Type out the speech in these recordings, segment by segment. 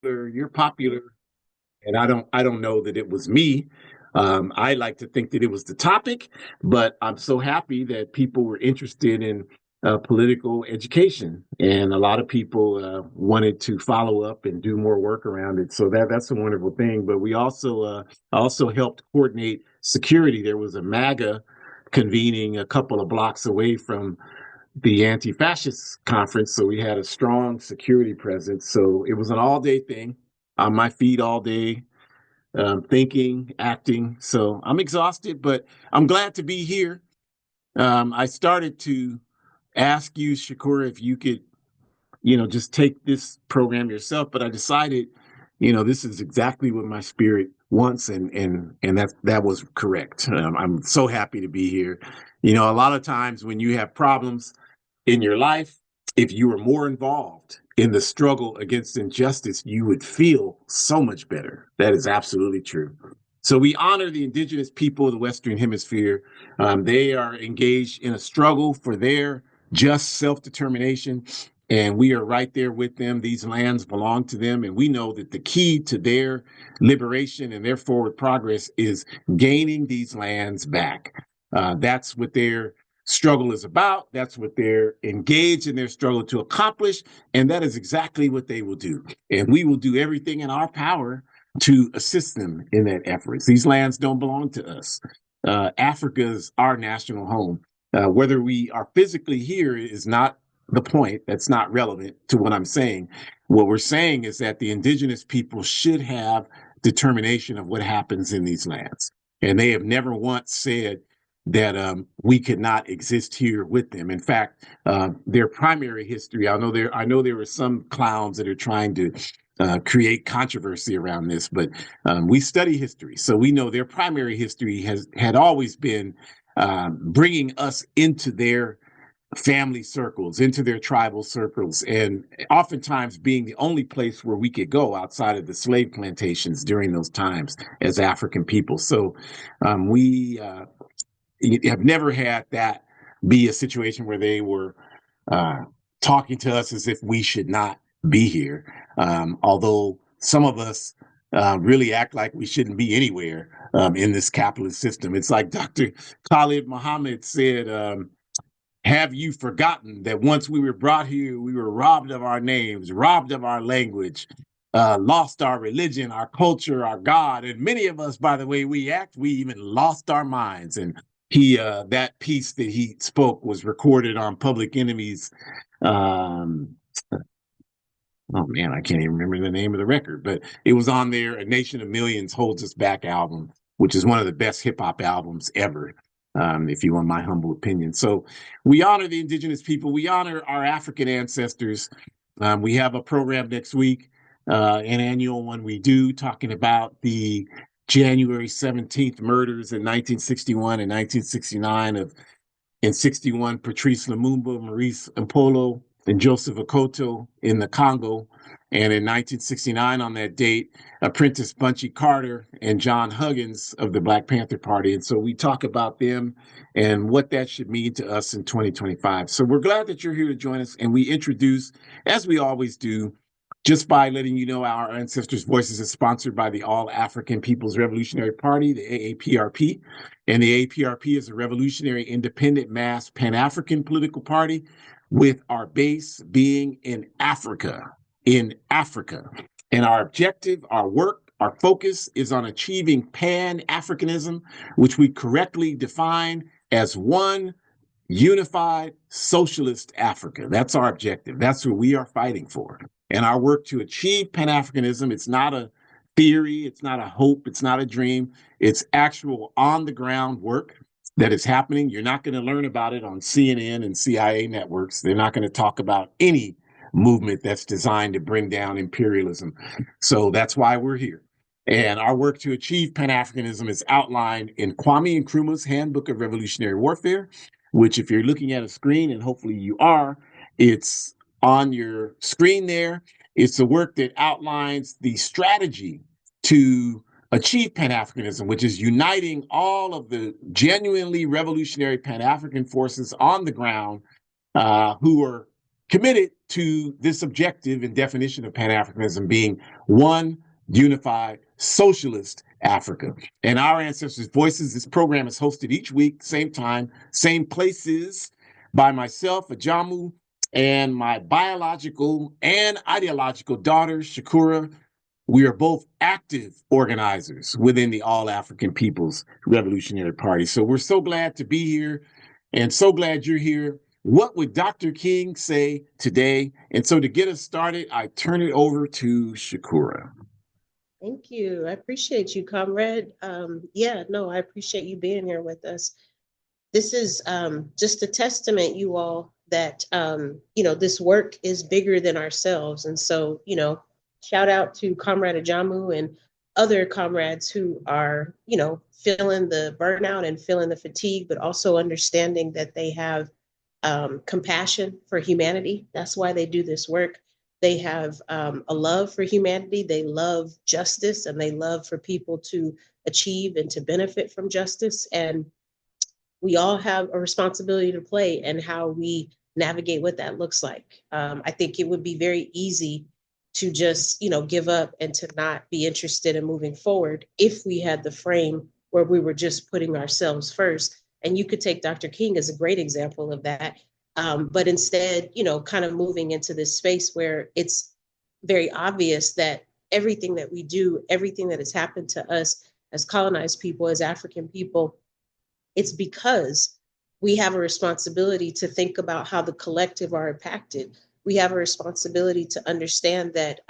you're popular, and I don't know that it was me. I like to think that it was the topic, but I'm so happy that people were interested in political education, and a lot of people wanted to follow up and do more work around it. So that's a wonderful thing. But we also helped coordinate security. There was a MAGA convening a couple of blocks away from the anti-fascist conference, so we had a strong security presence. So it was an all-day thing, on my feet all day, thinking, acting. So I'm exhausted, but I'm glad to be here. I started to ask you, Shakur, if you could, just take this program yourself, but I decided, this is exactly what my spirit wants, and that was correct. I'm so happy to be here. A lot of times when you have problems in your life, if you were more involved in the struggle against injustice, you would feel so much better. That is absolutely true. So we honor the indigenous people of the Western Hemisphere. They are engaged in a struggle for their just self-determination, and we are right there with them. These lands belong to them, and we know that the key to their liberation and their forward progress is gaining these lands back. That's what their struggle is about. That's what they're engaged in their struggle to accomplish. And that is exactly what they will do. And we will do everything in our power to assist them in that effort. These lands don't belong to us. Africa is our national home. Whether we are physically here is not the point. That's not relevant to what I'm saying. What we're saying is that the indigenous people should have determination of what happens in these lands. And they have never once said that we could not exist here with them. In fact, their primary history, I know there were some clowns that are trying to create controversy around this, but we study history, so we know their primary history had always been bringing us into their family circles, into their tribal circles, and oftentimes being the only place where we could go outside of the slave plantations during those times as African people. So we have never had that be a situation where they were uh, talking to us as if we should not be here. Although some of us really act like we shouldn't be anywhere in this capitalist system. It's like Dr. Khalid Muhammad said, have you forgotten that once we were brought here, we were robbed of our names, robbed of our language, lost our religion, our culture, our God, and many of us, by the way we act, we even lost our minds. And that piece that he spoke was recorded on Public Enemy's. Um, oh man, I can't even remember the name of the record, but it was on there. A Nation of Millions Holds Us Back album, which is one of the best hip hop albums ever. If you want my humble opinion. So we honor the indigenous people. We honor our African ancestors. We have a program next week, an annual one we do, talking about the January 17th murders in 1961 and 1969 of in 61, Patrice Lumumba, Maurice Mpolo, and Joseph Okoto in the Congo. And in 1969, on that date, Apprentice Bunchy Carter and John Huggins of the Black Panther Party. And so we talk about them and what that should mean to us in 2025. So we're glad that you're here to join us. And we introduce, as we always do, just by letting you know our Ancestors' Voices is sponsored by the All African People's Revolutionary Party, the AAPRP. And the AAPRP is a revolutionary, independent, mass, Pan-African political party with our base being in Africa. In Africa. And our objective, our work, our focus is on achieving Pan-Africanism, which we correctly define as one unified socialist Africa. That's our objective. That's what we are fighting for. And our work to achieve Pan-Africanism, it's not a theory, it's not a hope, it's not a dream. It's actual on the ground work that is happening. You're not going to learn about it on CNN and CIA networks. They're not going to talk about any movement that's designed to bring down imperialism. So that's why we're here. And our work to achieve Pan-Africanism is outlined in Kwame Nkrumah's Handbook of Revolutionary Warfare, which if you're looking at a screen, and hopefully you are, it's on your screen there. It's a work that outlines the strategy to achieve Pan-Africanism, which is uniting all of the genuinely revolutionary Pan-African forces on the ground who are committed to this objective and definition of Pan-Africanism being one unified socialist Africa. And Our Ancestors' Voices, this program is hosted each week, same time, same places, by myself, Ajamu, and my biological and ideological daughter, Shakura. We are both active organizers within the All African People's Revolutionary Party. So we're so glad to be here and so glad you're here. What would Dr. King say today? And so to get us started, I turn it over to Shakura. Thank you. I appreciate you, comrade. I appreciate you being here with us. This is just a testament, you all, that, this work is bigger than ourselves. And so, shout out to Comrade Ajamu and other comrades who are, feeling the burnout and feeling the fatigue, but also understanding that they have compassion for humanity. That's why they do this work. They have a love for humanity. They love justice, and they love for people to achieve and to benefit from justice. And we all have a responsibility to play in how we navigate what that looks like. I think it would be very easy to just, give up and to not be interested in moving forward if we had the frame where we were just putting ourselves first. And you could take Dr. King as a great example of that. But instead, kind of moving into this space where it's very obvious that everything that we do, everything that has happened to us as colonized people, as African people, it's because we have a responsibility to think about how the collective are impacted. We have a responsibility to understand that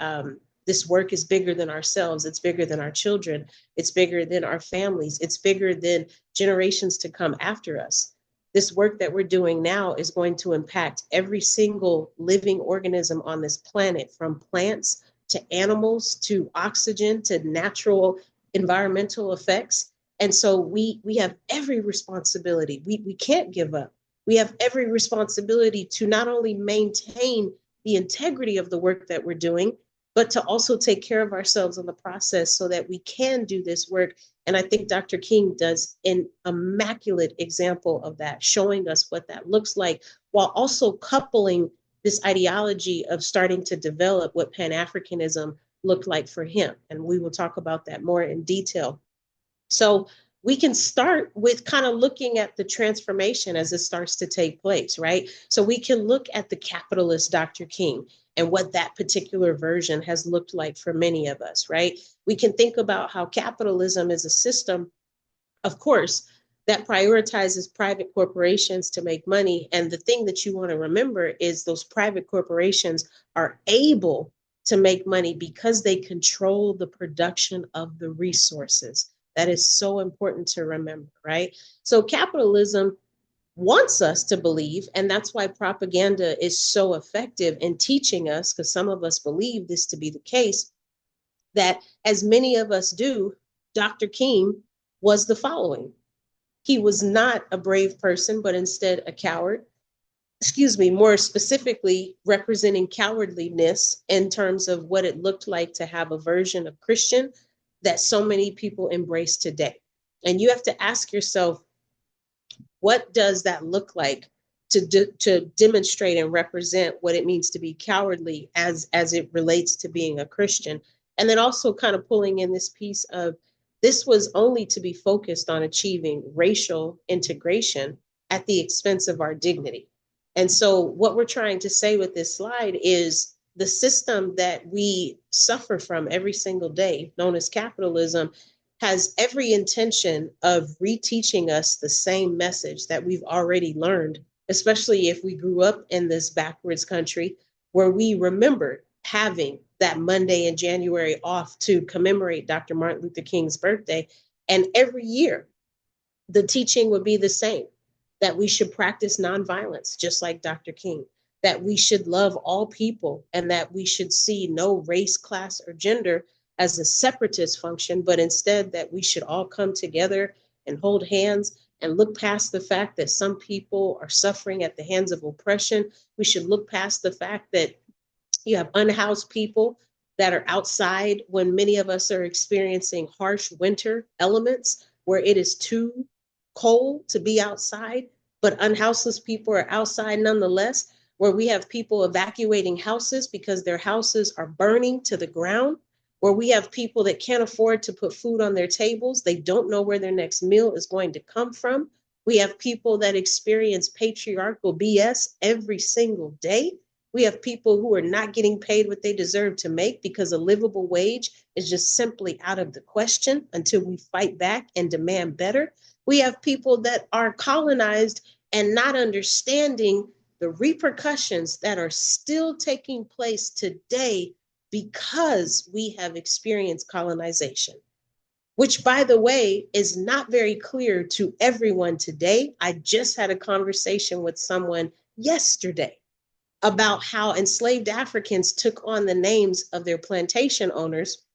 this work is bigger than ourselves. It's bigger than our children. It's bigger than our families. It's bigger than generations to come after us. This work that we're doing now is going to impact every single living organism on this planet, from plants to animals to oxygen to natural environmental effects. And so we have every responsibility. We can't give up. We have every responsibility to not only maintain the integrity of the work that we're doing, but to also take care of ourselves in the process so that we can do this work. And I think Dr. King does an immaculate example of that, showing us what that looks like, while also coupling this ideology of starting to develop what Pan-Africanism looked like for him. And we will talk about that more in detail. So we can start with kind of looking at the transformation as it starts to take place, right? So we can look at the capitalist Dr. King and what that particular version has looked like for many of us, right? We can think about how capitalism is a system, of course, that prioritizes private corporations to make money. And the thing that you want to remember is those private corporations are able to make money because they control the production of the resources. That is so important to remember, right? So capitalism wants us to believe, and that's why propaganda is so effective in teaching us, because some of us believe this to be the case, that as many of us do, Dr. King was the following. He was not a brave person, but instead a coward. More specifically, representing cowardliness in terms of what it looked like to have a version of Christian that so many people embrace today. And you have to ask yourself, what does that look like to demonstrate and represent what it means to be cowardly as it relates to being a Christian? And then also kind of pulling in this piece of, this was only to be focused on achieving racial integration at the expense of our dignity. And so what we're trying to say with this slide is, the system that we suffer from every single day, known as capitalism, has every intention of reteaching us the same message that we've already learned, especially if we grew up in this backwards country where we remember having that Monday in January off to commemorate Dr. Martin Luther King's birthday. And every year, the teaching would be the same, that we should practice nonviolence, just like Dr. King, that we should love all people, and that we should see no race, class, or gender as a separatist function, but instead that we should all come together and hold hands and look past the fact that some people are suffering at the hands of oppression. We should look past the fact that you have unhoused people that are outside when many of us are experiencing harsh winter elements where it is too cold to be outside, but unhouseless people are outside nonetheless. where we have people evacuating houses because their houses are burning to the ground, where we have people that can't afford to put food on their tables. They don't know where their next meal is going to come from. We have people that experience patriarchal BS every single day. We have people who are not getting paid what they deserve to make because a livable wage is just simply out of the question until we fight back and demand better. We have people that are colonized and not understanding the repercussions that are still taking place today because we have experienced colonization, which, by the way, is not very clear to everyone today. I just had a conversation with someone yesterday about how enslaved Africans took on the names of their plantation owners,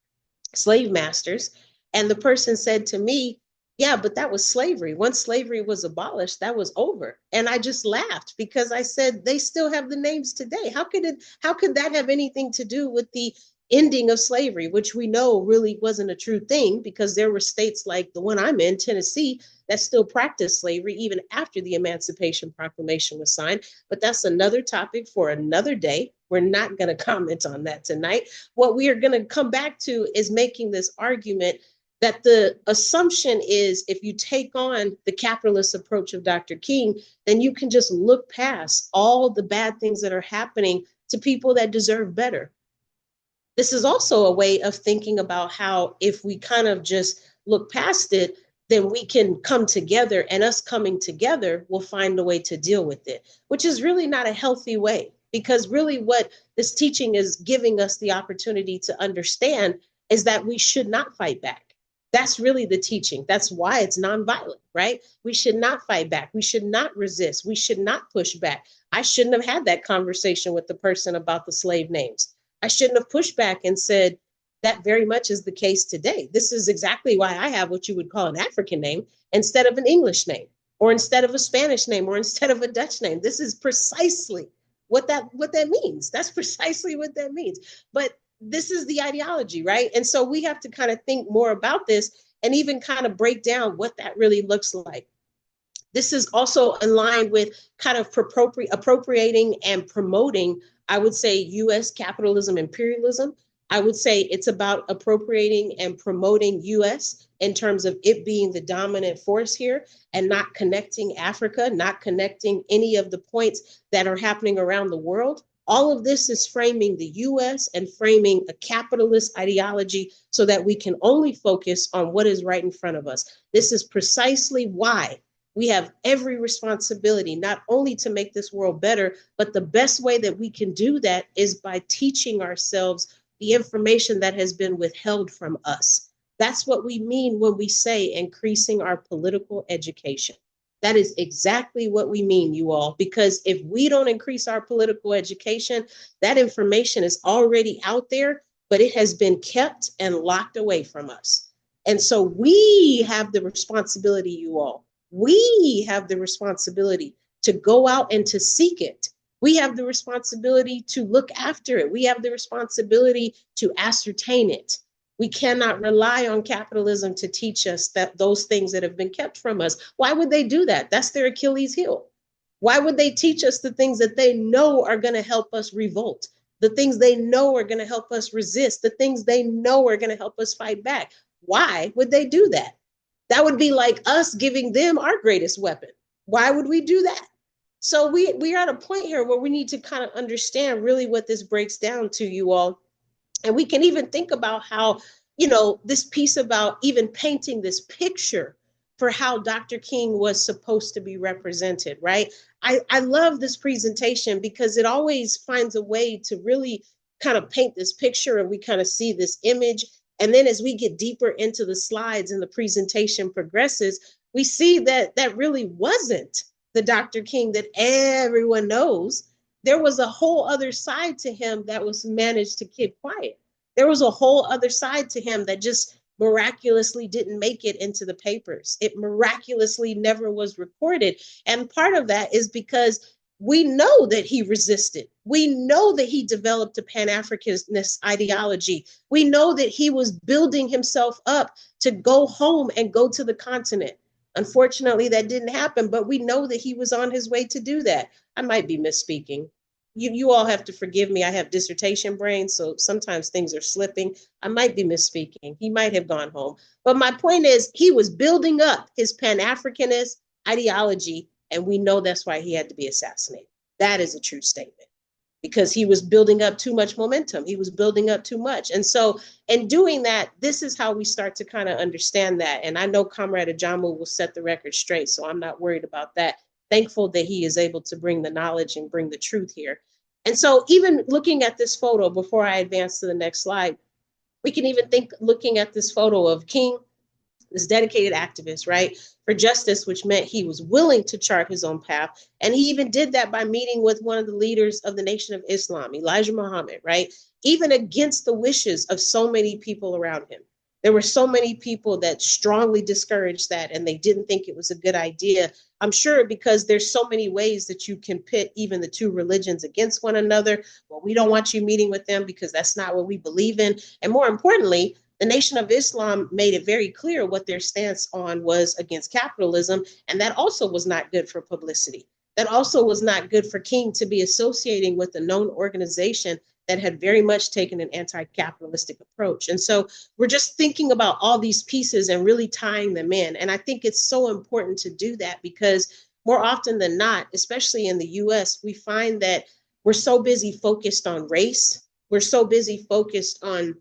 slave masters. And the person said to me, yeah, but that was slavery. Once slavery was abolished, that was over. And I just laughed because I said they still have the names today. How could that have anything to do with the ending of slavery, which we know really wasn't a true thing, because there were states like the one I'm in, Tennessee, that still practiced slavery even after the Emancipation Proclamation was signed. But that's another topic for another day. We're not going to comment on that tonight. What we are going to come back to is making this argument that the assumption is if you take on the capitalist approach of Dr. King, then you can just look past all the bad things that are happening to people that deserve better. This is also a way of thinking about how if we kind of just look past it, then we can come together, and us coming together will find a way to deal with it, which is really not a healthy way, because really what this teaching is giving us the opportunity to understand is that we should not fight back. That's really the teaching. That's why it's nonviolent, right? We should not fight back. We should not resist. We should not push back. I shouldn't have had that conversation with the person about the slave names. I shouldn't have pushed back and said, that very much is the case today. This is exactly why I have what you would call an African name instead of an English name, or instead of a Spanish name, or instead of a Dutch name. This is precisely what that means. That's precisely what that means. But this is the ideology, right? And so we have to kind of think more about this and even kind of break down what that really looks like. This is also in line with kind of appropriating and promoting, I would say, US capitalism, imperialism. I would say it's about appropriating and promoting US in terms of it being the dominant force here, and not connecting Africa, not connecting any of the points that are happening around the world. All of this is framing the US and framing a capitalist ideology so that we can only focus on what is right in front of us. This is precisely why we have every responsibility not only to make this world better, but the best way that we can do that is by teaching ourselves the information that has been withheld from us. That's what we mean when we say increasing our political education. That is exactly what we mean, you all, because if we don't increase our political education, that information is already out there, but it has been kept and locked away from us. And so we have the responsibility, you all. We have the responsibility to go out and to seek it. We have the responsibility to look after it. We have the responsibility to ascertain it. We cannot rely on capitalism to teach us that those things that have been kept from us. Why would they do that? That's their Achilles heel. Why would they teach us the things that they know are going to help us revolt, the things they know are going to help us resist, the things they know are going to help us fight back? Why would they do that? That would be like us giving them our greatest weapon. Why would we do that? So we are at a point here where we need to kind of understand really what this breaks down to, you all. And we can even think about how, this piece about even painting this picture for how Dr. King was supposed to be represented, right? I love this presentation because it always finds a way to really kind of paint this picture, and we kind of see this image. And then as we get deeper into the slides and the presentation progresses, we see that that really wasn't the Dr. King that everyone knows. There was a whole other side to him that was managed to keep quiet. There was a whole other side to him that just miraculously didn't make it into the papers. It miraculously never was recorded. And part of that is because we know that he resisted. We know that he developed a Pan-Africanist ideology. We know that he was building himself up to go home and go to the continent. Unfortunately, that didn't happen, but we know that he was on his way to do that. I might be misspeaking. you all have to forgive me. I have dissertation brain, so sometimes things are slipping. I might be misspeaking. He might have gone home. But my point is, he was building up his Pan-Africanist ideology, and we know that's why he had to be assassinated. That is a true statement because he was building up too much momentum. He was building up too much. And so in doing that, this is how we start to kind of understand that. And I know Comrade Ajamu will set the record straight, so I'm not worried about that. Thankful that he is able to bring the knowledge and bring the truth here. And so even looking at this photo, before I advance to the next slide, we can even think looking at this photo of King, this dedicated activist, right, for justice, which meant he was willing to chart his own path. And he even did that by meeting with one of the leaders of the Nation of Islam, Elijah Muhammad, right, even against the wishes of so many people around him. There were so many people that strongly discouraged that, and they didn't think it was a good idea. I'm sure because there's so many ways that you can pit even the two religions against one another. Well, we don't want you meeting with them because that's not what we believe in. And more importantly, the Nation of Islam made it very clear what their stance on was against capitalism, and that also was not good for publicity. That also was not good for King to be associating with a known organization that had very much taken an anti-capitalistic approach. And so we're just thinking about all these pieces and really tying them in. And I think it's so important to do that because more often than not, especially in the US, we find that we're so busy focused on race. We're so busy focused on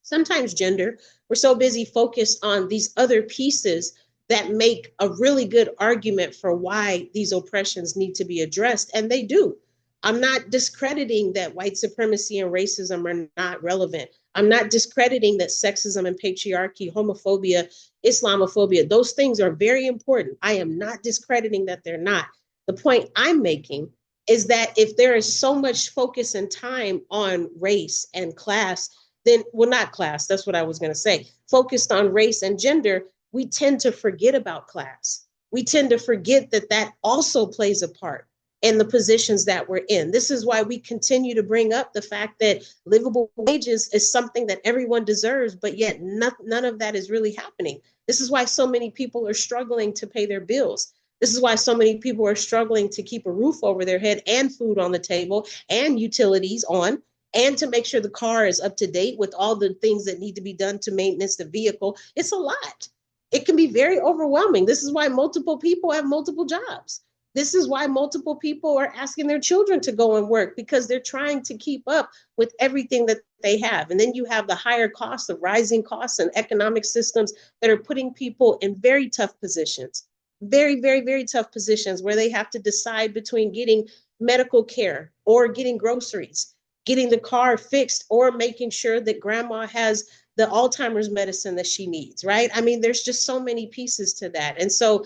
sometimes gender. We're so busy focused on these other pieces that make a really good argument for why these oppressions need to be addressed. And they do. I'm not discrediting that white supremacy and racism are not relevant. I'm not discrediting that sexism and patriarchy, homophobia, Islamophobia, those things are very important. I am not discrediting that they're not. The point I'm making is that if there is so much focus and time on race and class, then, well, not class, that's what I was going to say, focused on race and gender, we tend to forget about class. We tend to forget that that also plays a part in the positions that we're in. This is why we continue to bring up the fact that livable wages is something that everyone deserves, but yet none of that is really happening. This is why so many people are struggling to pay their bills. This is why so many people are struggling to keep a roof over their head and food on the table and utilities on, and to make sure the car is up to date with all the things that need to be done to maintenance the vehicle. It's a lot. It can be very overwhelming. This is why multiple people have multiple jobs. This is why multiple people are asking their children to go and work because they're trying to keep up with everything that they have. And then you have the higher costs, the rising costs and economic systems that are putting people in very tough positions, very, very, very tough positions where they have to decide between getting medical care or getting groceries, getting the car fixed, or making sure that grandma has the Alzheimer's medicine that she needs, right? I mean, there's just so many pieces to that. And so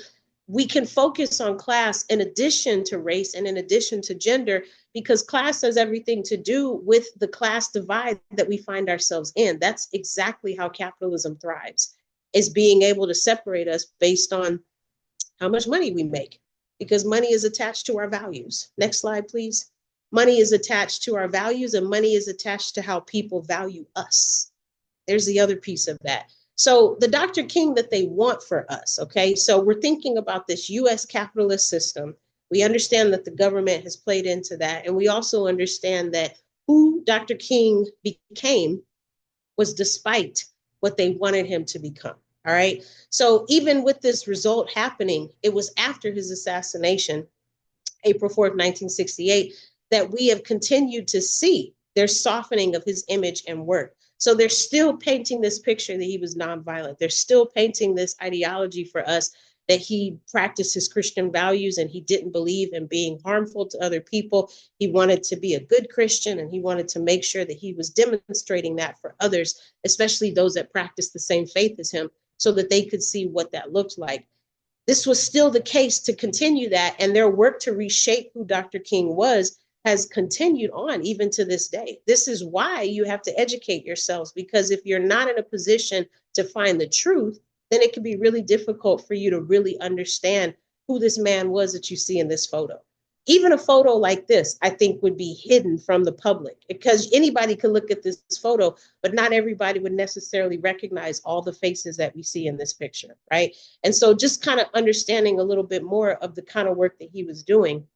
we can focus on class in addition to race and in addition to gender, because class has everything to do with the class divide that we find ourselves in. That's exactly how capitalism thrives, is being able to separate us based on how much money we make, because money is attached to our values. Next slide, please. Money is attached to our values, and money is attached to how people value us. There's the other piece of that. So the Dr. King that they want for us, okay? So we're thinking about this US capitalist system. We understand that the government has played into that. And we also understand that who Dr. King became was despite what they wanted him to become, all right? So even with this result happening, it was after his assassination, April 4th, 1968, that we have continued to see their softening of his image and work. So they're still painting this picture that he was nonviolent. They're still painting this ideology for us that he practiced his Christian values and he didn't believe in being harmful to other people. He wanted to be a good Christian, and he wanted to make sure that he was demonstrating that for others, especially those that practiced the same faith as him, so that they could see what that looked like. This was still the case to continue that, and their work to reshape who Dr. King was has continued on even to this day. This is why you have to educate yourselves, because if you're not in a position to find the truth, then it can be really difficult for you to really understand who this man was that you see in this photo. Even a photo like this, I think, would be hidden from the public, because anybody could look at this photo, but not everybody would necessarily recognize all the faces that we see in this picture, right? And so just kind of understanding a little bit more of the kind of work that he was doing.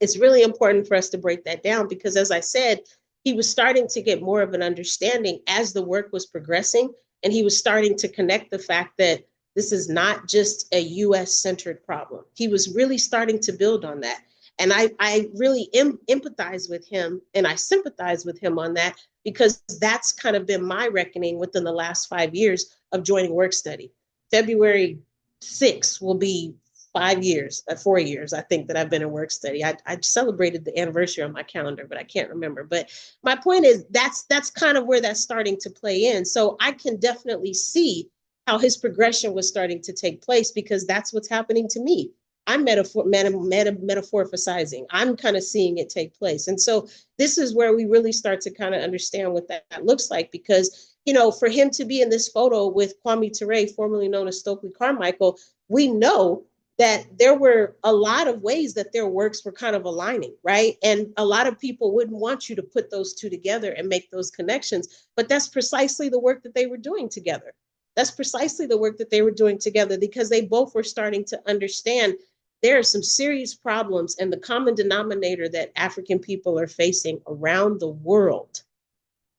It's really important for us to break that down because, as I said, he was starting to get more of an understanding as the work was progressing. And he was starting to connect the fact that this is not just a US centered problem. He was really starting to build on that. And I really empathize with him and I sympathize with him on that because that's kind of been my reckoning within the last 5 years of joining work study. February 6th will be 5 years, 4 years, I think, that I've been in work study. I celebrated the anniversary on my calendar, but I can't remember. But my point is that's kind of where that's starting to play in. So I can definitely see how his progression was starting to take place because that's what's happening to me. I'm metaphoricizing. I'm kind of seeing it take place. And so this is where we really start to kind of understand what that looks like because, you know, for him to be in this photo with Kwame Ture, formerly known as Stokely Carmichael, we know that there were a lot of ways that their works were kind of aligning, right? And a lot of people wouldn't want you to put those two together and make those connections, but that's precisely the work that they were doing together. That's precisely the work that they were doing together because they both were starting to understand there are some serious problems and the common denominator that African people are facing around the world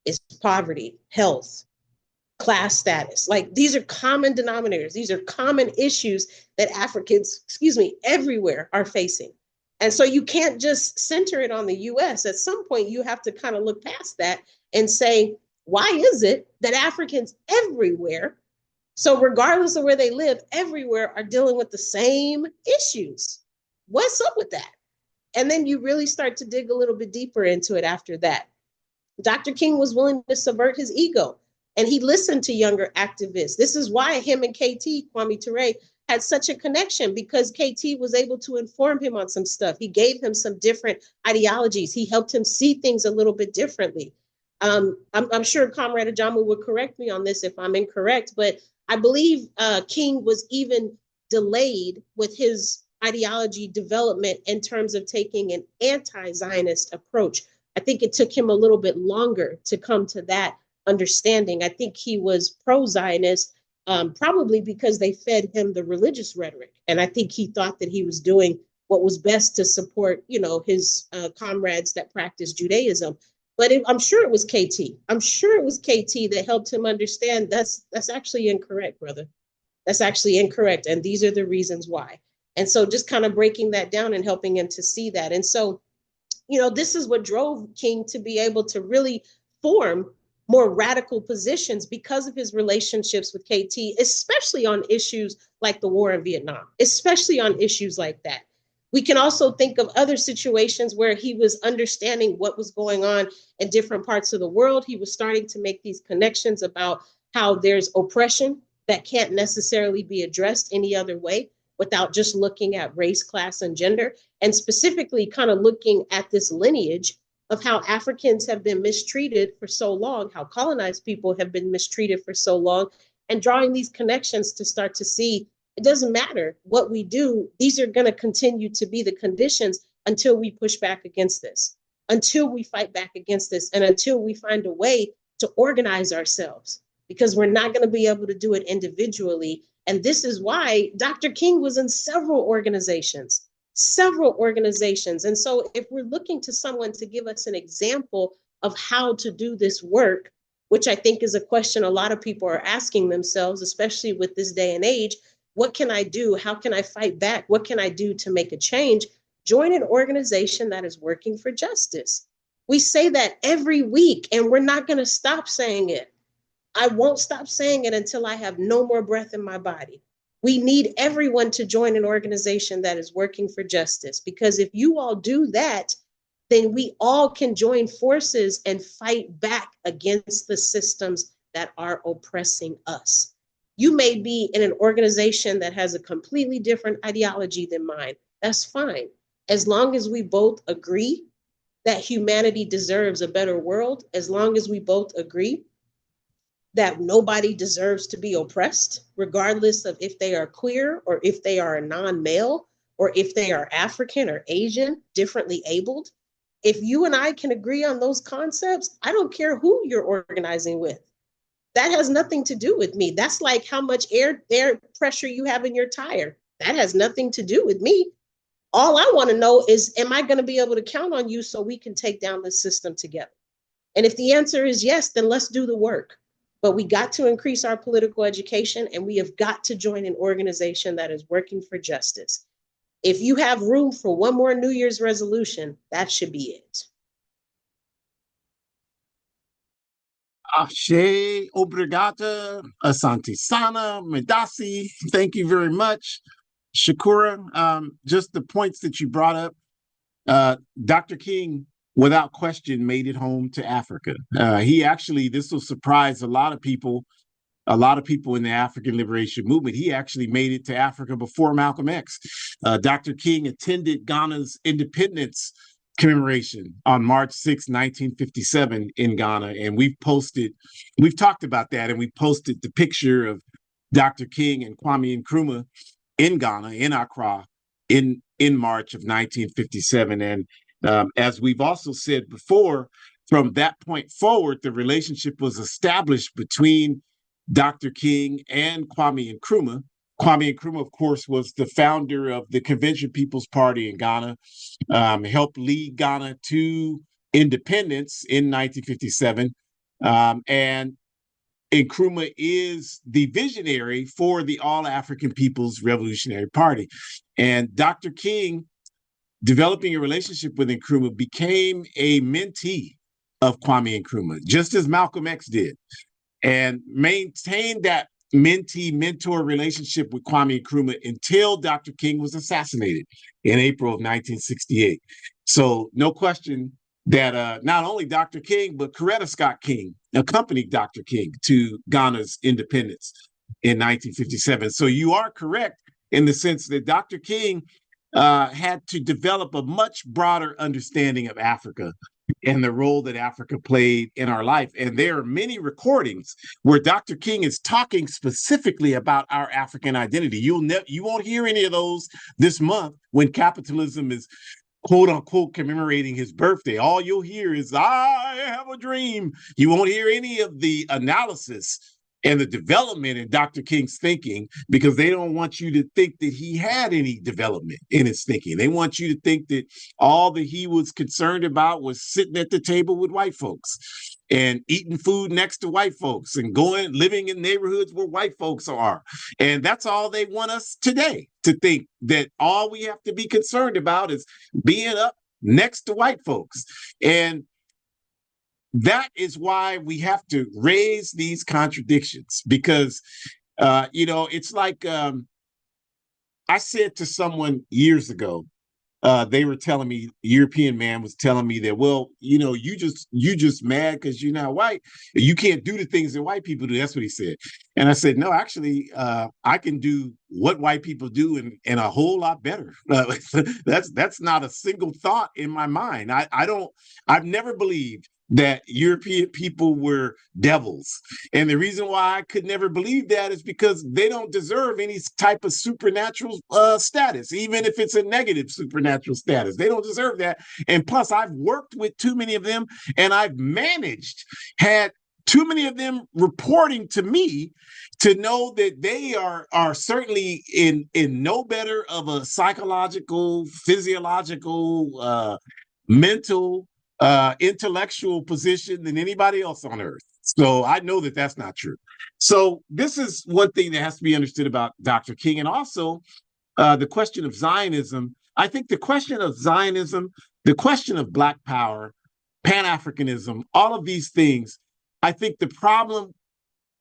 is poverty, health, class status. Like these are common denominators. These are common issues that Africans, everywhere are facing. And so you can't just center it on the US. At some point, you have to kind of look past that and say, why is it that Africans everywhere, so regardless of where they live, everywhere are dealing with the same issues? What's up with that? And then you really start to dig a little bit deeper into it after that. Dr. King was willing to subvert his ego and he listened to younger activists. This is why him and KT, Kwame Ture, had such a connection because KT was able to inform him on some stuff. He gave him some different ideologies. He helped him see things a little bit differently. I'm sure Comrade Ajamu would correct me on this if I'm incorrect, but I believe King was even delayed with his ideology development in terms of taking an anti-Zionist approach. I think it took him a little bit longer to come to that understanding. I think he was pro-Zionist, probably because they fed him the religious rhetoric. And I think he thought that he was doing what was best to support, you know, his comrades that practice Judaism. But I'm sure it was KT. I'm sure it was KT that helped him understand that's actually incorrect, brother. That's actually incorrect. And these are the reasons why. And so just kind of breaking that down and helping him to see that. And so, you know, this is what drove King to be able to really form more radical positions because of his relationships with KT, especially on issues like the war in Vietnam, especially on issues like that. We can also think of other situations where he was understanding what was going on in different parts of the world. He was starting to make these connections about how there's oppression that can't necessarily be addressed any other way without just looking at race, class, and gender, and specifically kind of looking at this lineage of how Africans have been mistreated for so long, how colonized people have been mistreated for so long, and drawing these connections to start to see it doesn't matter what we do. These are going to continue to be the conditions until we push back against this, until we fight back against this, and until we find a way to organize ourselves, because we're not going to be able to do it individually. And this is why Dr. King was in several organizations. And so if we're looking to someone to give us an example of how to do this work, which I think is a question a lot of people are asking themselves, especially with this day and age, what can I do? How can I fight back? What can I do to make a change? Join an organization that is working for justice. We say that every week, and we're not going to stop saying it. I won't stop saying it until I have no more breath in my body. We need everyone to join an organization that is working for justice, because if you all do that, then we all can join forces and fight back against the systems that are oppressing us. You may be in an organization that has a completely different ideology than mine. That's fine. As long as we both agree that humanity deserves a better world, as long as we both agree that nobody deserves to be oppressed, regardless of if they are queer or if they are a non-male or if they are African or Asian, differently abled. If you and I can agree on those concepts, I don't care who you're organizing with. That has nothing to do with me. That's like how much air pressure you have in your tire. That has nothing to do with me. All I want to know is, am I going to be able to count on you so we can take down this system together? And if the answer is yes, then let's do the work. But we got to increase our political education, and we have got to join an organization that is working for justice. If you have room for one more New Year's resolution, that should be it. Ashe, obrigada, asante sana, medasi. Thank you very much, Shakura. Just the points that you brought up. Dr. King, without question, made it home to Africa. He actually, this will surprise a lot of people in the African liberation movement. He actually made it to Africa before Malcolm X. Dr. King attended Ghana's independence commemoration on March 6, 1957 in Ghana. And we've talked about that, and we posted the picture of Dr. King and Kwame Nkrumah in Ghana, in Accra, in March of 1957. And as we've also said before, from that point forward, the relationship was established between Dr. King and Kwame Nkrumah. Kwame Nkrumah, of course, was the founder of the Convention People's Party in Ghana, helped lead Ghana to independence in 1957. And Nkrumah is the visionary for the All-African People's Revolutionary Party. And Dr. King, developing a relationship with Nkrumah, became a mentee of Kwame Nkrumah, just as Malcolm X did, and maintained that mentee-mentor relationship with Kwame Nkrumah until Dr. King was assassinated in April of 1968. So no question that not only Dr. King, but Coretta Scott King accompanied Dr. King to Ghana's independence in 1957. So you are correct in the sense that Dr. King had to develop a much broader understanding of Africa and the role that Africa played in our life. And there are many recordings where Dr. King is talking specifically about our African identity. You won't hear any of those this month when capitalism is quote unquote commemorating his birthday. All you'll hear is, I have a dream. You won't hear any of the analysis and the development in Dr. King's thinking, because they don't want you to think that he had any development in his thinking. They want you to think that all that he was concerned about was sitting at the table with white folks and eating food next to white folks and living in neighborhoods where white folks are. And that's all they want us today to think, that all we have to be concerned about is being up next to white folks. And that is why we have to raise these contradictions, because, it's like I said to someone years ago, they were telling me, European man was telling me that, well, you just mad because you're not white. You can't do the things that white people do. That's what he said. And I said, no, actually, I can do what white people do and a whole lot better. That's not a single thought in my mind. I've never believed that European people were devils. And the reason why I could never believe that is because they don't deserve any type of supernatural status, even if it's a negative supernatural status. They don't deserve that. And plus, I've worked with too many of them, and I've had too many of them reporting to me to know that they are certainly in no better of a psychological, physiological, mental, intellectual position than anybody else on earth. So I know that that's not true. So this is one thing that has to be understood about Dr. King. And also the question of Zionism. I think the question of Zionism, the question of Black power, Pan-Africanism, all of these things, I think the problem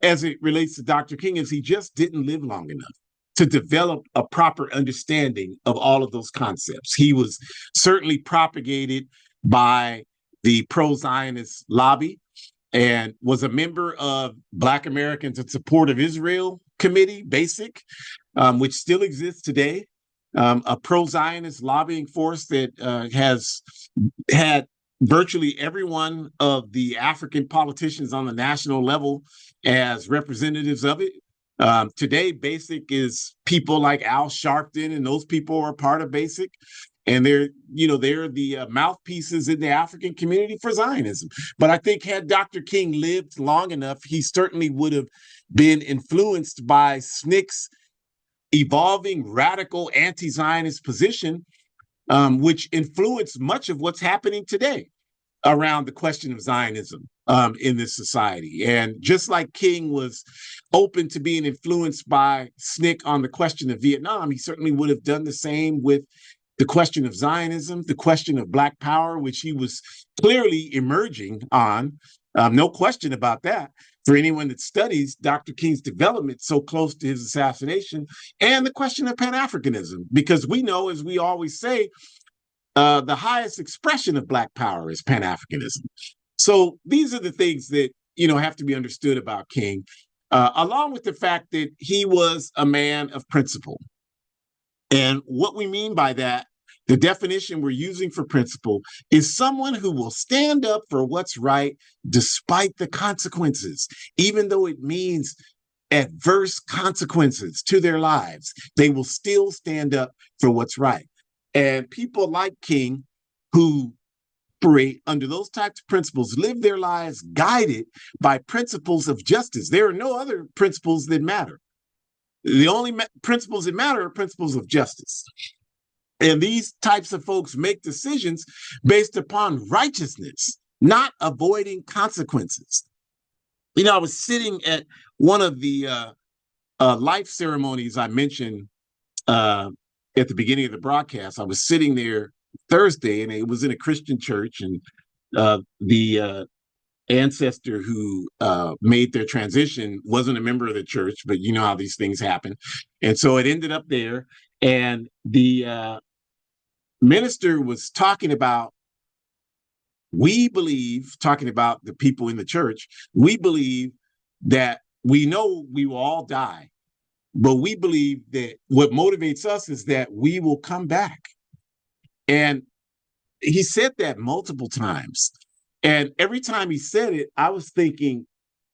as it relates to Dr. King is he just didn't live long enough to develop a proper understanding of all of those concepts. He was certainly propagated by the pro-Zionist lobby and was a member of Black Americans in Support of Israel Committee, BASIC, which still exists today, a pro-Zionist lobbying force that has had virtually every one of the African politicians on the national level as representatives of it. Today, BASIC is people like Al Sharpton, and those people are part of BASIC. And they're the mouthpieces in the African community for Zionism. But I think had Dr. King lived long enough, he certainly would have been influenced by SNCC's evolving radical anti-Zionist position which influenced much of what's happening today around the question of Zionism in this society. And just like King was open to being influenced by SNCC on the question of Vietnam, he certainly would have done the same with the question of Zionism, the question of Black power, which he was clearly emerging on. No question about that. For anyone that studies Dr. King's development so close to his assassination, and the question of Pan-Africanism, because we know, as we always say, the highest expression of Black power is Pan-Africanism. So these are the things that have to be understood about King, along with the fact that he was a man of principle. And what we mean by that, the definition we're using for principle, is someone who will stand up for what's right despite the consequences, even though it means adverse consequences to their lives. They will still stand up for what's right. And people like King, who operate under those types of principles, live their lives guided by principles of justice. There are no other principles that matter. The only principles that matter are principles of justice. And these types of folks make decisions based upon righteousness, not avoiding consequences. I was sitting at one of the life ceremonies I mentioned at the beginning of the broadcast. I was sitting there Thursday, and it was in a Christian church, and the ancestor who made their transition wasn't a member of the church, but you know how these things happen. And so it ended up there, and the minister was talking about, talking about the people in the church, we believe that we know we will all die, but we believe that what motivates us is that we will come back. And he said that multiple times. And every time he said it, I was thinking,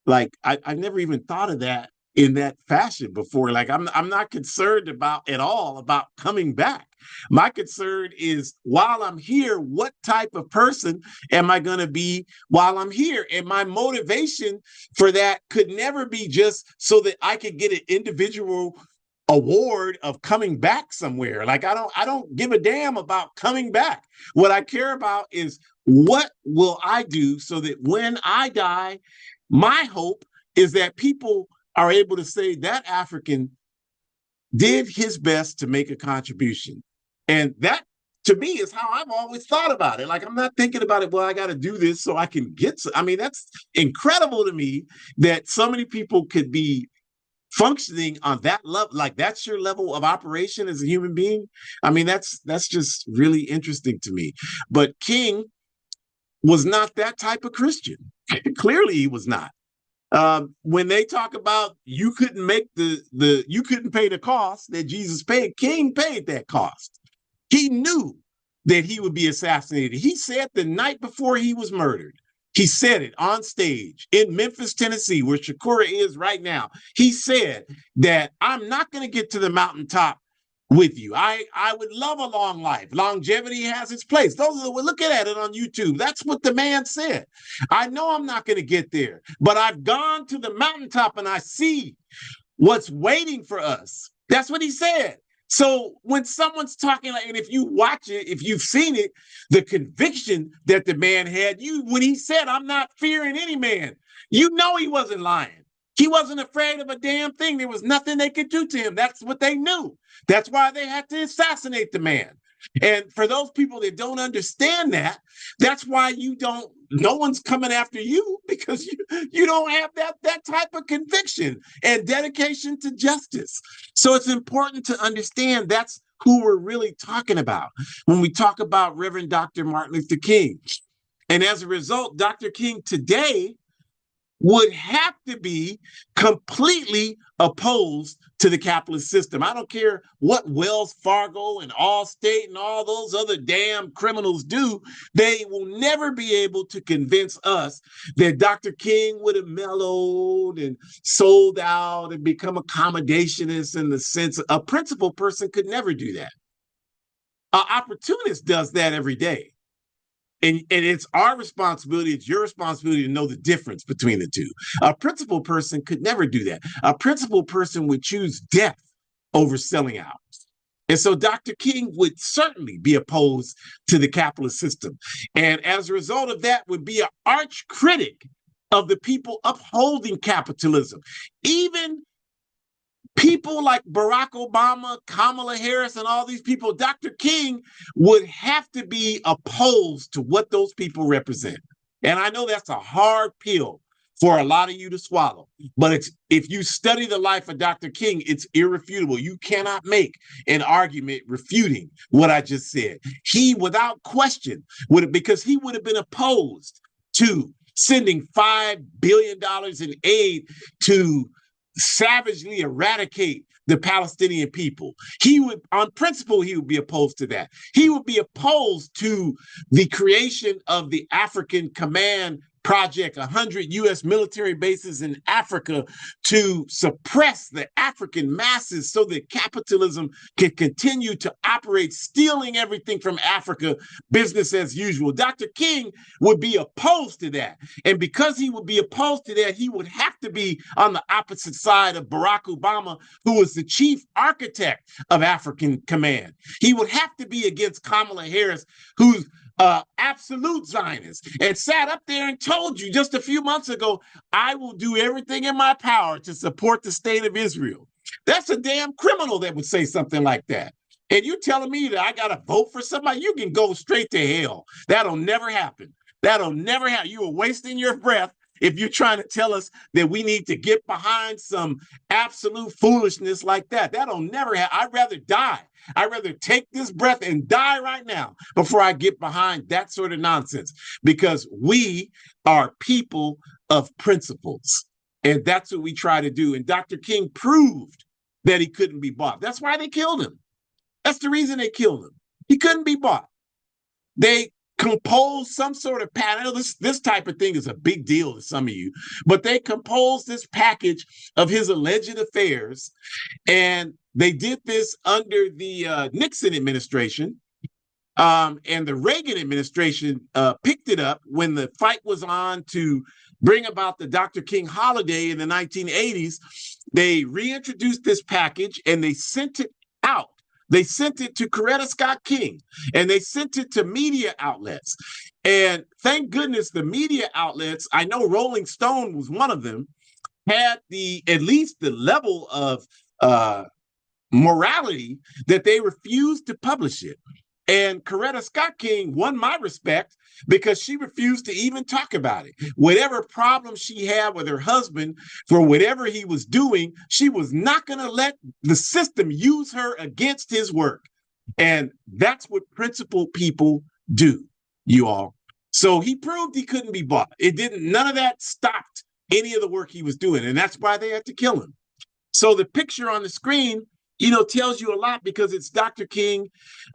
like, I never even thought of that in that fashion before. Like, I'm not concerned at all about coming back. My concern is, while I'm here, what type of person am I going to be while I'm here? And my motivation for that could never be just so that I could get an individual award of coming back somewhere. Like, I don't give a damn about coming back. What I care about is, what will I do so that when I die, my hope is that people are able to say that African did his best to make a contribution. And that, to me, is how I've always thought about it. Like, I'm not thinking about it, well, I got to do this so I can get I mean, that's incredible to me that so many people could be functioning on that level. Like, that's your level of operation as a human being. I mean, that's just really interesting to me. But King was not that type of Christian. Clearly, he was not. When they talk about you couldn't make you couldn't pay the cost that Jesus paid, King paid that cost. He knew that he would be assassinated. He said the night before he was murdered, he said it on stage in Memphis, Tennessee, where Shakura is right now. He said that I'm not going to get to the mountaintop with you. I would love a long life. Longevity has its place. We're looking at it on YouTube. That's what the man said. I know I'm not going to get there, but I've gone to the mountaintop and I see what's waiting for us. That's what he said. So when someone's talking, and if you watch it, if you've seen it, the conviction that the man had, when he said, I'm not fearing any man, he wasn't lying. He wasn't afraid of a damn thing. There was nothing they could do to him. That's what they knew. That's why they had to assassinate the man. And for those people that don't understand that, that's why no one's coming after you, because you don't have that type of conviction and dedication to justice. So it's important to understand that's who we're really talking about when we talk about Reverend Dr. Martin Luther King. And as a result, Dr. King today would have to be completely opposed to the capitalist system. I don't care what Wells Fargo and Allstate and all those other damn criminals do. They will never be able to convince us that Dr. King would have mellowed and sold out and become accommodationist, in the sense a principled person could never do that. An opportunist does that every day. And it's our responsibility, it's your responsibility to know the difference between the two. A principled person could never do that. A principled person would choose death over selling out. And so Dr. King would certainly be opposed to the capitalist system. And as a result of that, would be an arch critic of the people upholding capitalism. Even people like Barack Obama, Kamala Harris, and all these people, Dr. King would have to be opposed to what those people represent. And I know that's a hard pill for a lot of you to swallow. But if you study the life of Dr. King, it's irrefutable. You cannot make an argument refuting what I just said. He, without question, because he would have been opposed to sending $5 billion in aid to savagely eradicate the Palestinian people. He would, on principle, he would be opposed to that. He would be opposed to the creation of the African Command Project, 100 U.S. military bases in Africa to suppress the African masses so that capitalism can continue to operate, stealing everything from Africa, business as usual. Dr. King would be opposed to that. And because he would be opposed to that, he would have to be on the opposite side of Barack Obama, who was the chief architect of African Command. He would have to be against Kamala Harris, who's absolute Zionist, and sat up there and told you just a few months ago, I will do everything in my power to support the state of Israel. That's a damn criminal that would say something like that. And you're telling me that I got to vote for somebody? You can go straight to hell. That'll never happen. That'll never happen. You are wasting your breath if you're trying to tell us that we need to get behind some absolute foolishness like that. That'll never happen. I'd rather die. I'd rather take this breath and die right now before I get behind that sort of nonsense, because we are people of principles. And that's what we try to do. And Dr. King proved that he couldn't be bought. That's why they killed him. That's the reason they killed him. He couldn't be bought. They composed some sort of pattern. This type of thing is a big deal to some of you, but they composed this package of his alleged affairs, and they did this under the Nixon administration, and the Reagan administration picked it up when the fight was on to bring about the Dr. King holiday in the 1980s. They reintroduced this package and they sent it out. They sent it to Coretta Scott King, and they sent it to media outlets. And thank goodness the media outlets, I know Rolling Stone was one of them, had at least the level of morality that they refused to publish it. And Coretta Scott King won my respect because she refused to even talk about it. Whatever problem she had with her husband for whatever he was doing, she was not going to let the system use her against his work. And that's what principled people do, you all. So he proved he couldn't be bought. None of that stopped any of the work he was doing. And that's why they had to kill him. So the picture on the screen, tells you a lot, because it's Dr. King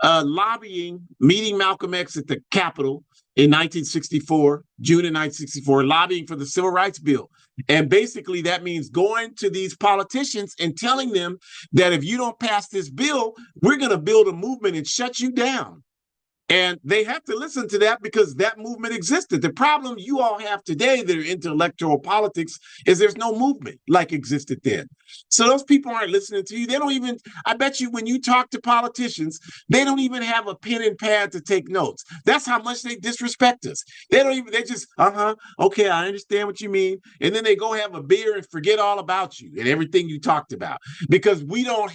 lobbying, meeting Malcolm X at the Capitol in 1964, June of 1964, lobbying for the Civil Rights Bill. And basically that means going to these politicians and telling them that if you don't pass this bill, we're going to build a movement and shut you down. And they have to listen to that because that movement existed. The problem you all have today that are into electoral politics is there's no movement like existed then. So those people aren't listening to you. They don't even, I bet you when you talk to politicians, they don't even have a pen and pad to take notes. That's how much they disrespect us. They just, okay, I understand what you mean. And then they go have a beer and forget all about you and everything you talked about, because we don't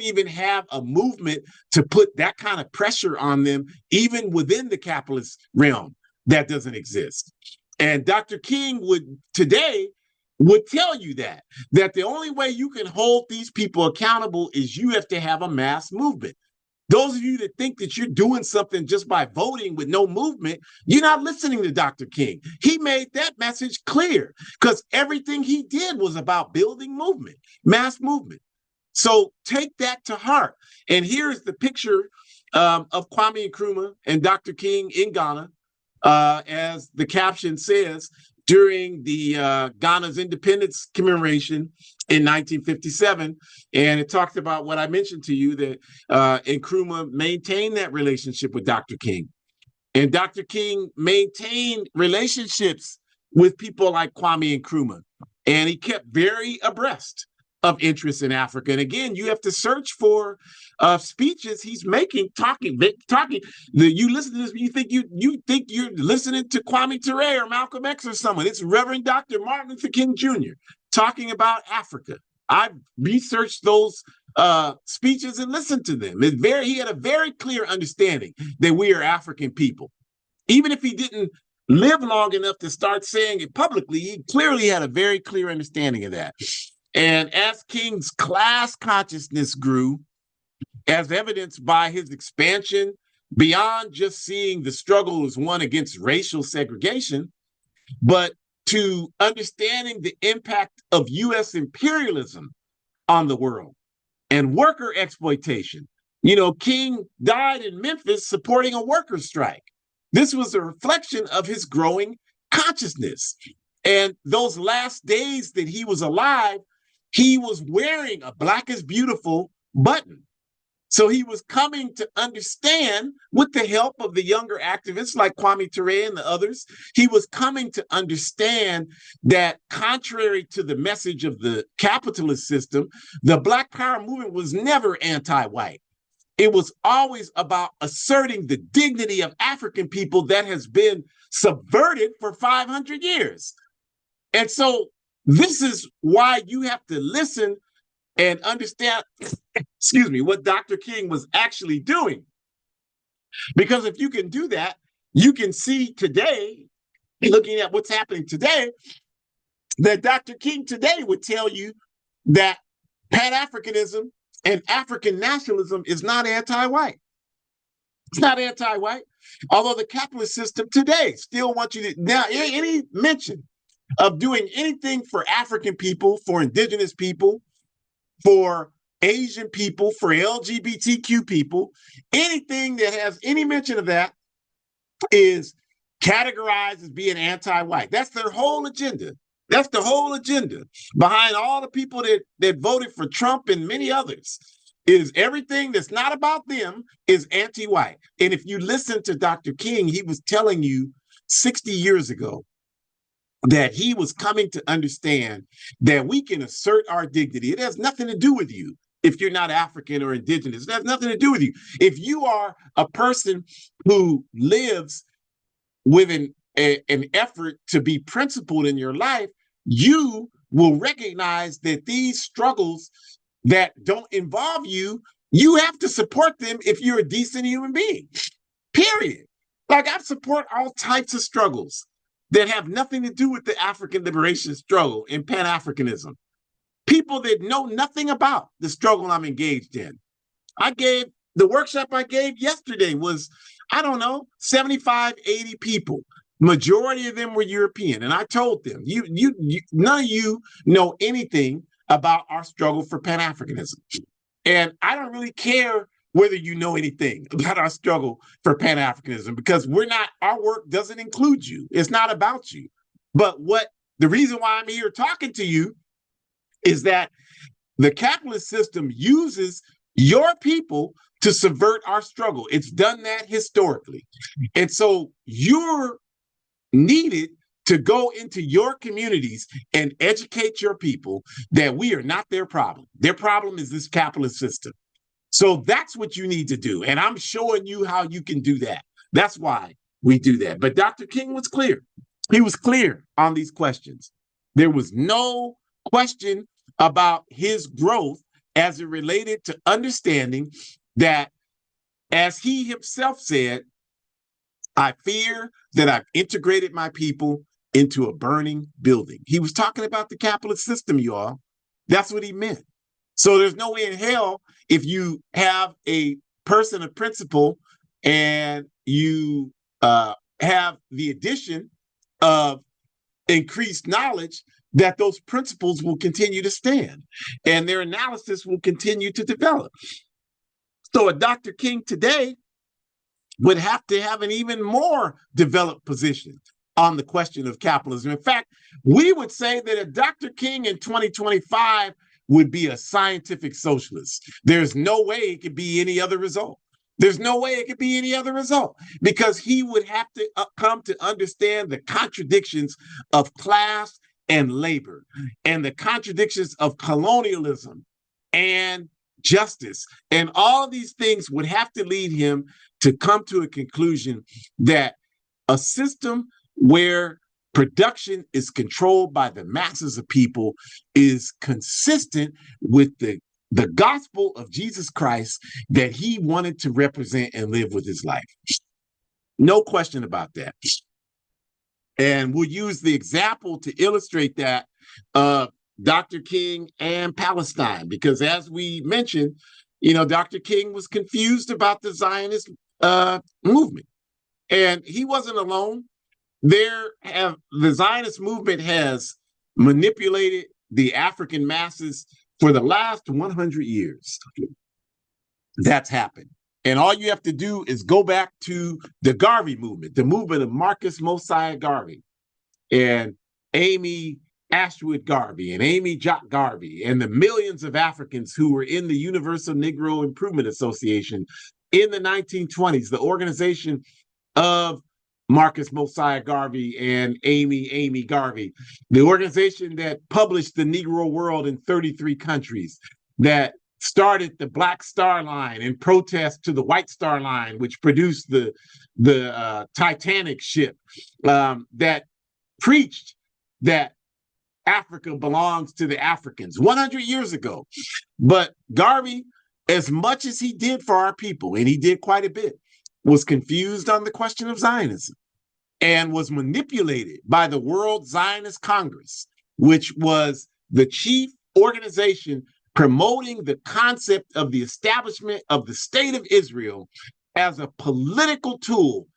even have a movement to put that kind of pressure on them, even within the capitalist realm. That doesn't exist. And Dr. King would tell you that the only way you can hold these people accountable is you have to have a mass movement. Those of you that think that you're doing something just by voting with no movement, you're not listening to Dr. King. He made that message clear because everything he did was about building movement, mass movement. So take that to heart. And here's the picture of Kwame Nkrumah and Dr. King in Ghana, as the caption says, during the Ghana's independence commemoration in 1957. And it talked about what I mentioned to you, that Nkrumah maintained that relationship with Dr. King. And Dr. King maintained relationships with people like Kwame Nkrumah. And he kept very abreast of interest in Africa. And again, you have to search for speeches he's making, talking. You listen to this, you think you're listening to Kwame Ture or Malcolm X or someone. It's Reverend Dr. Martin Luther King Jr. talking about Africa. I've researched those speeches and listened to them. He had a very clear understanding that we are African people. Even if he didn't live long enough to start saying it publicly, he clearly had a very clear understanding of that. And as King's class consciousness grew, as evidenced by his expansion beyond just seeing the struggle as one against racial segregation, but to understanding the impact of U.S. imperialism on the world and worker exploitation. You know, King died in Memphis supporting a workers' strike. This was a reflection of his growing consciousness. And those last days that he was alive, he was wearing a Black is Beautiful button. So he was coming to understand, with the help of the younger activists like Kwame Ture and the others, he was coming to understand that contrary to the message of the capitalist system, the Black Power movement was never anti-white. It was always about asserting the dignity of African people that has been subverted for 500 years. And so this is why you have to listen and understand, what Dr. King was actually doing. Because if you can do that, you can see today, looking at what's happening today, that Dr. King today would tell you that Pan-Africanism and African nationalism is not anti-white. It's not anti-white. Although the capitalist system today still wants you to, now any mention of doing anything for African people, for indigenous people, for Asian people, for LGBTQ people, anything that has any mention of that is categorized as being anti-white. That's their whole agenda. That's the whole agenda behind all the people that voted for Trump and many others, is everything that's not about them is anti-white. And if you listen to Dr. King, he was telling you 60 years ago that he was coming to understand that we can assert our dignity. It has nothing to do with you if you're not African or indigenous. It has nothing to do with you. If you are a person who lives with an effort to be principled in your life, you will recognize that these struggles that don't involve you, you have to support them if you're a decent human being, period. Like, I support all types of struggles that have nothing to do with the African liberation struggle and Pan-Africanism. People that know nothing about the struggle I'm engaged in. The workshop I gave yesterday was, 75, 80 people. Majority of them were European. And I told them, none of you know anything about our struggle for Pan-Africanism. And I don't really care whether you know anything about our struggle for Pan-Africanism, because our work doesn't include you. It's not about you. But the reason why I'm here talking to you is that the capitalist system uses your people to subvert our struggle. It's done that historically. And so you're needed to go into your communities and educate your people that we are not their problem. Their problem is this capitalist system. So that's what you need to do. And I'm showing you how you can do that. That's why we do that. But Dr. King was clear. He was clear on these questions. There was no question about his growth as it related to understanding that, as he himself said, I fear that I've integrated my people into a burning building. He was talking about the capitalist system, you all. That's what he meant. So there's no way in hell, if you have a person of principle and you have the addition of increased knowledge, that those principles will continue to stand and their analysis will continue to develop. So a Dr. King today would have to have an even more developed position on the question of capitalism. In fact, we would say that a Dr. King in 2025 would be a scientific socialist. There's no way it could be any other result. There's no way it could be any other result, because he would have to come to understand the contradictions of class and labor, and the contradictions of colonialism and justice. And all of these things would have to lead him to come to a conclusion that a system where production is controlled by the masses of people is consistent with the gospel of Jesus Christ that he wanted to represent and live with his life. No question about that. And we'll use the example to illustrate that Dr. King and Palestine, because as we mentioned, Dr. King was confused about the Zionist movement, and he wasn't alone. The Zionist movement has manipulated the African masses for the last 100 years. That's happened. And all you have to do is go back to the Garvey movement, the movement of Marcus Mosiah Garvey and Amy Ashwood Garvey and Amy Jock Garvey and the millions of Africans who were in the Universal Negro Improvement Association in the 1920s, the organization of Marcus Mosiah Garvey and Amy Garvey, the organization that published the Negro World in 33 countries, that started the Black Star Line in protest to the White Star Line, which produced the Titanic ship, that preached that Africa belongs to the Africans 100 years ago. But Garvey, as much as he did for our people, and he did quite a bit, was confused on the question of Zionism and was manipulated by the World Zionist Congress, which was the chief organization promoting the concept of the establishment of the state of Israel as a political tool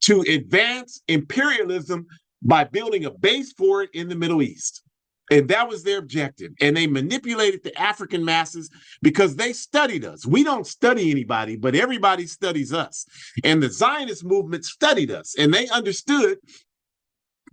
to advance imperialism by building a base for it in the Middle East. And that was their objective. And they manipulated the African masses because they studied us. We don't study anybody, but everybody studies us. And the Zionist movement studied us. And they understood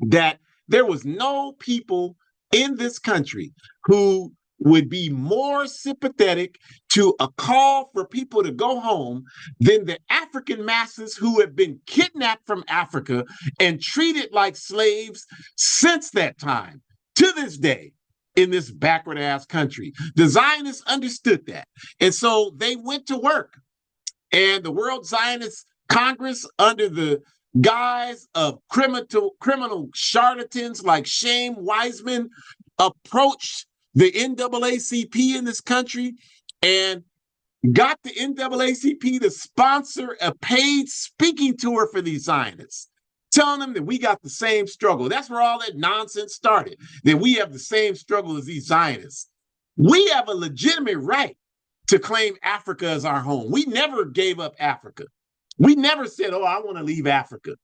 that there was no people in this country who would be more sympathetic to a call for people to go home than the African masses who have been kidnapped from Africa and treated like slaves since that time to this day in this backward ass country. The Zionists understood that. And so they went to work. And the World Zionist Congress, under the guise of criminal charlatans like Shane Wiseman, approached the NAACP in this country and got the NAACP to sponsor a paid speaking tour for these Zionists, telling them that we got the same struggle. That's where all that nonsense started, that we have the same struggle as these Zionists. We have a legitimate right to claim Africa as our home. We never gave up Africa. We never said, oh, I want to leave Africa.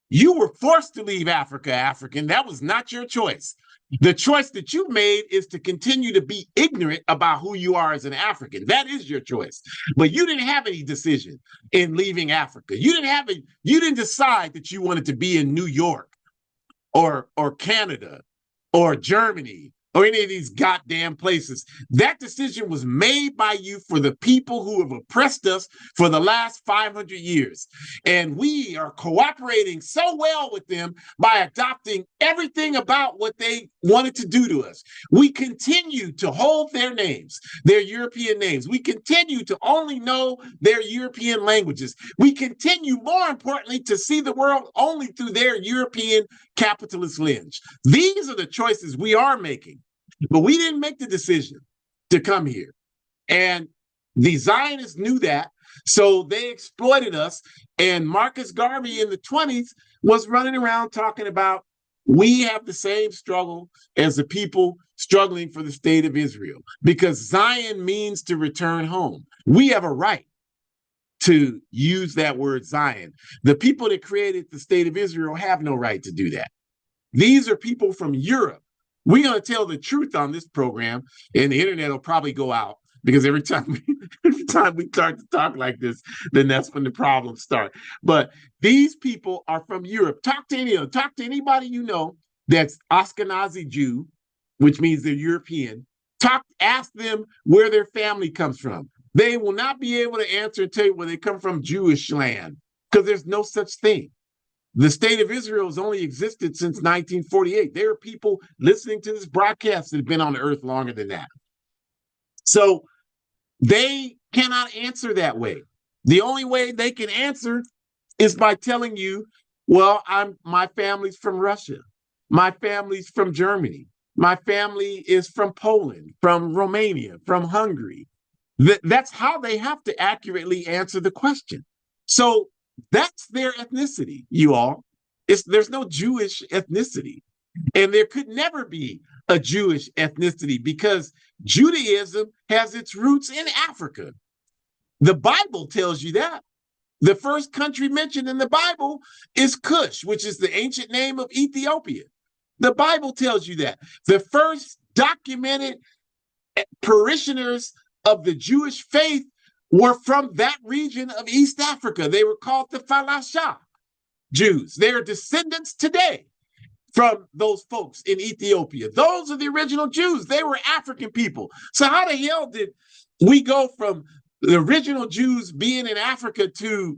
You were forced to leave Africa, African. That was not your choice. The choice that you made is to continue to be ignorant about who you are as an African. That is your choice. But you didn't have any decision in leaving Africa. You didn't decide that you wanted to be in New York or Canada or Germany or any of these goddamn places. That decision was made by you for the people who have oppressed us for the last 500 years. And we are cooperating so well with them by adopting everything about what they wanted to do to us. We continue to hold their names, their European names. We continue to only know their European languages. We continue, more importantly, to see the world only through their European capitalist lens. These are the choices we are making. But we didn't make the decision to come here. And the Zionists knew that, so they exploited us. And Marcus Garvey in the 20s was running around talking about, we have the same struggle as the people struggling for the state of Israel, because Zion means to return home. We have a right to use that word Zion. The people that created the state of Israel have no right to do that. These are people from Europe. We're going to tell the truth on this program, and the internet will probably go out, because every time we start to talk like this, then that's when the problems start. But these people are from Europe. Talk to anybody you know that's Ashkenazi Jew, which means they're European. Ask them where their family comes from. They will not be able to answer and tell you where they come from, Jewish land, because there's no such thing. The state of Israel has only existed since 1948. There are people listening to this broadcast that have been on the earth longer than that. So they cannot answer that way. The only way they can answer is by telling you, well, my family's from Russia. My family's from Germany. My family is from Poland, from Romania, from Hungary. That's how they have to accurately answer the question. So that's their ethnicity, you all. There's no Jewish ethnicity. And there could never be a Jewish ethnicity because Judaism has its roots in Africa. The Bible tells you that. The first country mentioned in the Bible is Cush, which is the ancient name of Ethiopia. The Bible tells you that. The first documented parishioners of the Jewish faith were from that region of East Africa. They were called the Falasha Jews. They are descendants today from those folks in Ethiopia. Those are the original Jews. They were African people. So how the hell did we go from the original Jews being in Africa to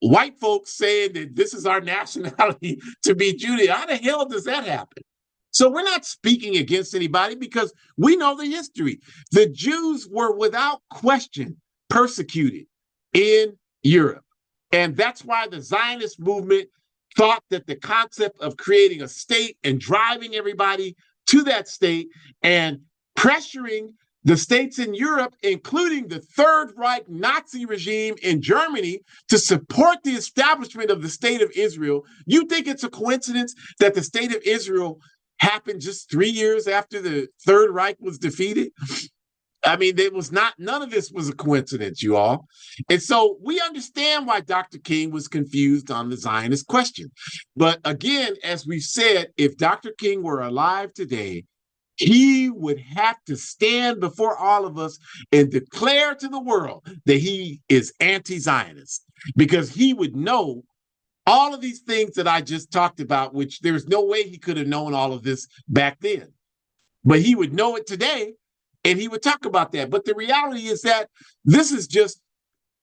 white folks saying that this is our nationality to be Judah? How the hell does that happen? So we're not speaking against anybody because we know the history. The Jews were without question persecuted in Europe. And that's why the Zionist movement thought that the concept of creating a state and driving everybody to that state and pressuring the states in Europe, including the Third Reich Nazi regime in Germany, to support the establishment of the state of Israel. You think it's a coincidence that the state of Israel happened just 3 years after the Third Reich was defeated? I mean, none of this was a coincidence, you all. And so we understand why Dr. King was confused on the Zionist question. But again, as we've said, if Dr. King were alive today, he would have to stand before all of us and declare to the world that he is anti-Zionist, because he would know all of these things that I just talked about, which there's no way he could have known all of this back then. But he would know it today, and he would talk about that. But the reality is that this is just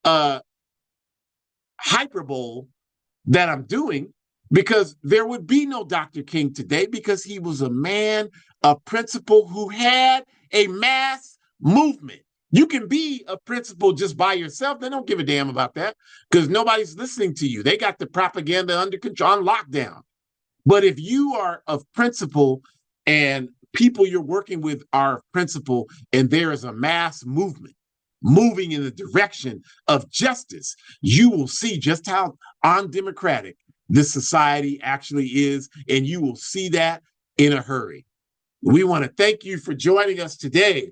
a hyperbole that I'm doing, because there would be no Dr. King today, because he was a man of principle who had a mass movement. You can be a principle just by yourself. They don't give a damn about that because nobody's listening to you. They got the propaganda under control, on lockdown. But if you are of principle and people you're working with are of principle, and there is a mass movement moving in the direction of justice, you will see just how undemocratic this society actually is, and you will see that in a hurry. We want to thank you for joining us today,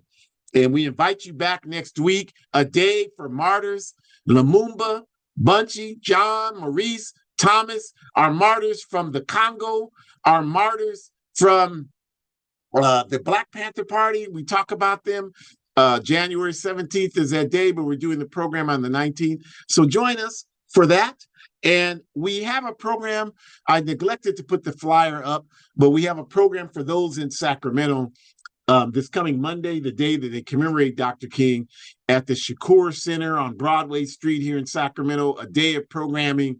and we invite you back next week. A day for martyrs: Lumumba, Bunchy, John, Maurice, Thomas, our martyrs from the Congo, our martyrs from the Black Panther Party. We talk about them. January 17th is that day, but we're doing the program on the 19th. So join us for that. And we have a program. I neglected to put the flyer up, but we have a program for those in Sacramento this coming Monday, the day that they commemorate Dr. King, at the Shakur Center on Broadway Street here in Sacramento, a day of programming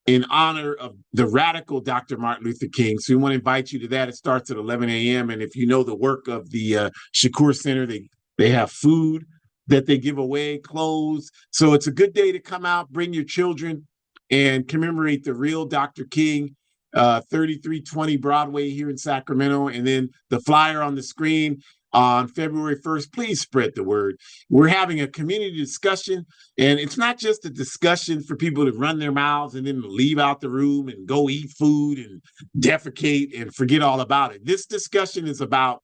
in honor of the radical Dr. Martin Luther King. So we want to invite you to that. It starts at 11 a.m. And if you know the work of the Shakur Center, they have food that they give away, clothes. So it's a good day to come out, bring your children, and commemorate the real Dr. King, 3320 Broadway here in Sacramento. And then the flyer on the screen on February 1st, please spread the word. We're having a community discussion, and it's not just a discussion for people to run their mouths and then leave out the room and go eat food and defecate and forget all about it. This discussion is about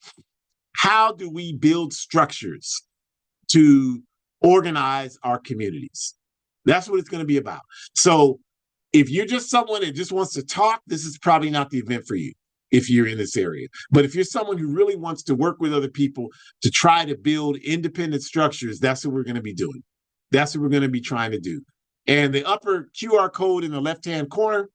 how do we build structures to organize our communities. That's what it's going to be about. So if you're just someone that just wants to talk, this is probably not the event for you if you're in this area. But if you're someone who really wants to work with other people to try to build independent structures, that's what we're going to be doing. That's what we're going to be trying to do. And the upper QR code in the left-hand corner,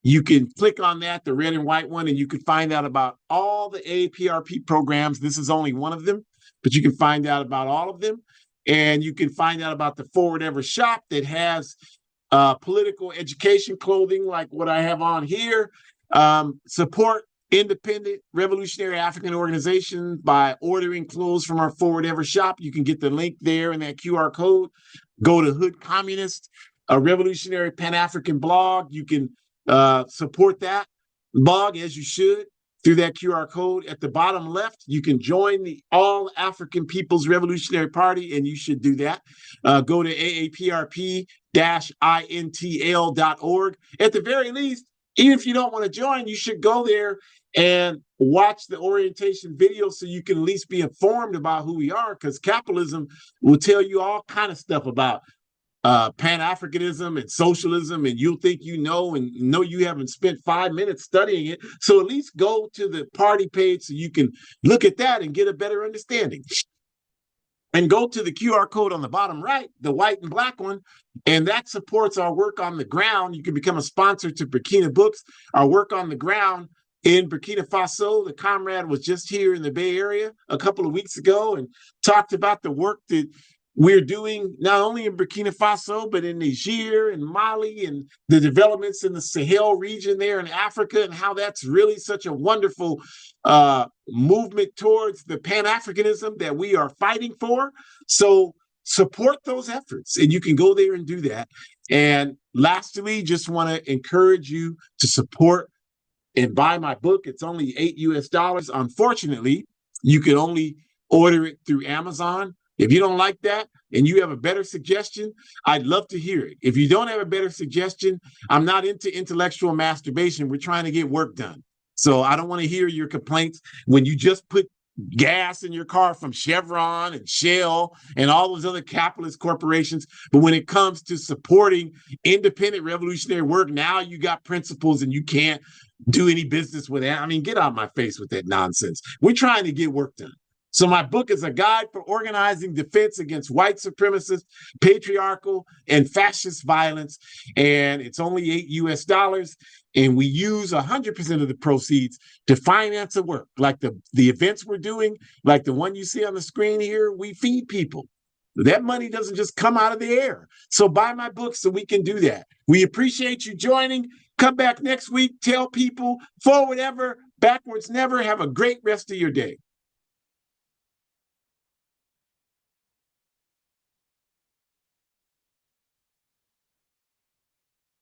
you can click on that, the red and white one, and you can find out about all the AAPRP programs. This is only one of them, but you can find out about all of them. And you can find out about the Forward Ever shop that has political education clothing like what I have on here. Support independent revolutionary African organizations by ordering clothes from our Forward Ever shop. You can get the link there in that QR code. Go to Hood Communist, a revolutionary Pan-African blog. You can support that blog as you should through that QR code. At the bottom left, you can join the All African People's Revolutionary Party, and you should do that. Go to AAPRP-intl.org. At the very least, even if you don't want to join, you should go there and watch the orientation video so you can at least be informed about who we are, because capitalism will tell you all kind of stuff about Pan-Africanism and socialism, and you'll think you know, and know you haven't spent 5 minutes studying it. So at least go to the party page so you can look at that and get a better understanding. And go to the QR code on the bottom right, the white and black one, and that supports our work on the ground. You can become a sponsor to Burkina Books, our work on the ground in Burkina Faso. The comrade was just here in the Bay Area a couple of weeks ago and talked about the work that we're doing not only in Burkina Faso, but in Niger and Mali, and the developments in the Sahel region there in Africa, and how that's really such a wonderful movement towards the Pan-Africanism that we are fighting for. So support those efforts, and you can go there and do that. And lastly, just want to encourage you to support and buy my book. It's only $8. Unfortunately, you can only order it through Amazon. If you don't like that and you have a better suggestion, I'd love to hear it. If you don't have a better suggestion, I'm not into intellectual masturbation. We're trying to get work done. So I don't want to hear your complaints when you just put gas in your car from Chevron and Shell and all those other capitalist corporations. But when it comes to supporting independent revolutionary work, now you got principles and you can't do any business with that. I mean, get out of my face with that nonsense. We're trying to get work done. So my book is a guide for organizing defense against white supremacist, patriarchal, and fascist violence. And it's only $8. And we use 100% of the proceeds to finance the work. Like the events we're doing, like the one you see on the screen here, we feed people. That money doesn't just come out of the air. So buy my book so we can do that. We appreciate you joining. Come back next week. Tell people, forward ever, backwards never. Have a great rest of your day.